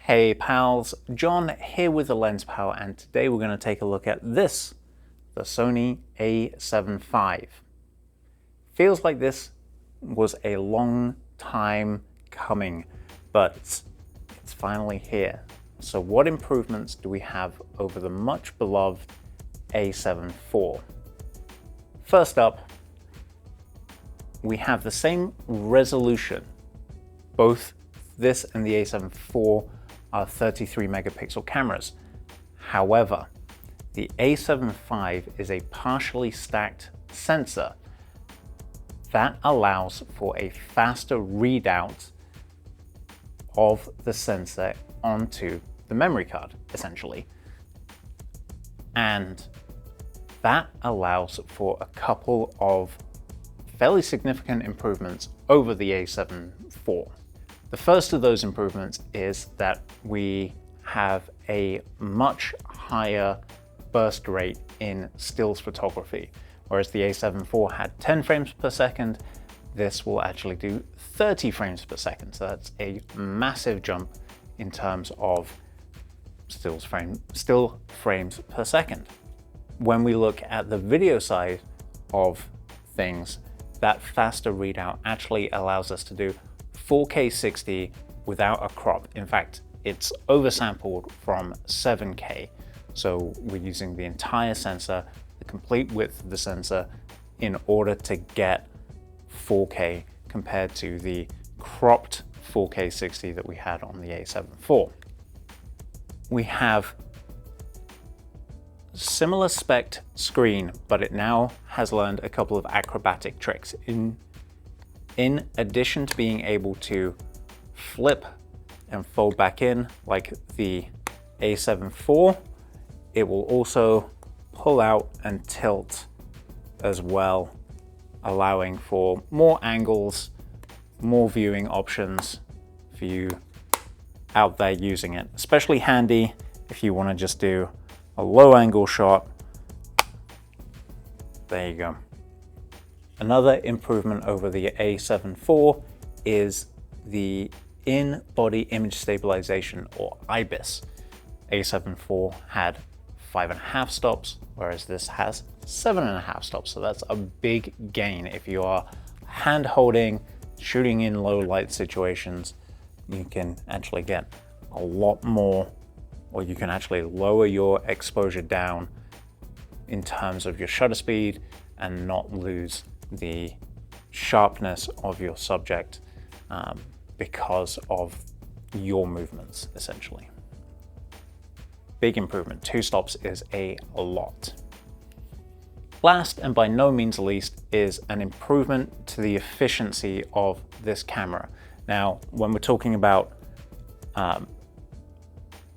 Hey pals, John here with the LensPal, and today we're going to take a look at this, the Sony a7 IV. Feels like this was a long time coming, but it's finally here. So what improvements do we have over the much beloved a7 IV? First up, we have the same resolution. Both this and the a7 IV are 33 megapixel cameras. However, the a7 V is a partially stacked sensor that allows for a faster readout of the sensor onto the memory card, essentially. And that allows for a couple of fairly significant improvements over the a7 IV. The first of those improvements is that we have a much higher burst rate in stills photography. Whereas the a7 IV had 10 frames per second, this will actually do 30 frames per second. So that's a massive jump in terms of still frames per second. When we look at the video side of things, that faster readout actually allows us to do 4K 60 without a crop. In fact, it's oversampled from 7K. So we're using the entire sensor, the complete width of the sensor, in order to get 4K compared to the cropped 4K 60 that we had on the a7 IV. We have similar spec screen, but it now has learned a couple of acrobatic tricks. In addition to being able to flip and fold back in like the a7 IV, it will also pull out and tilt as well, allowing for more angles, more viewing options for you out there using it. Especially handy if you want to just do a low angle shot. There you go. Another improvement over the a7 IV is the in-body image stabilization, or IBIS. a7 IV had 5.5 stops, whereas this has 7.5 stops. So that's a big gain. If you are hand holding, shooting in low light situations, you can actually get a lot more, or you can actually lower your exposure down in terms of your shutter speed and not lose the sharpness of your subject because of your movements, essentially. Big improvement. 2 stops is a lot. Last, and by no means least, is an improvement to the efficiency of this camera. Now, when we're talking about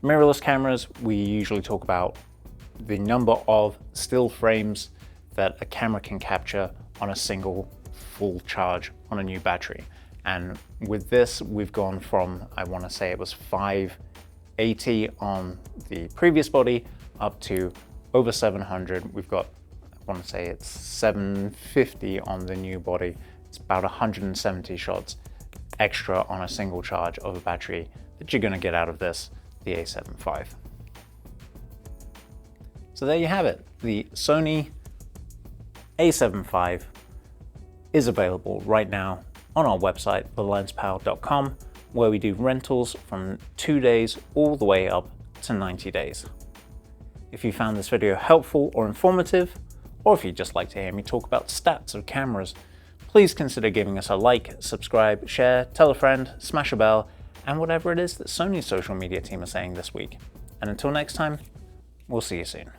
mirrorless cameras, we usually talk about the number of still frames that a camera can capture on a single full charge on a new battery. And with this, we've gone from, I want to say it was 580 on the previous body up to over 700. We've got, I want to say it's 750 on the new body. It's about 170 shots extra on a single charge of a battery that you're going to get out of this, the a7 V. So there you have it. The Sony a7 V is available right now on our website, thelenspal.com, where we do rentals from 2 days all the way up to 90 days. If you found this video helpful or informative, or if you'd just like to hear me talk about stats of cameras, please consider giving us a like, subscribe, share, tell a friend, smash a bell, and whatever it is that Sony's social media team are saying this week. And until next time, we'll see you soon.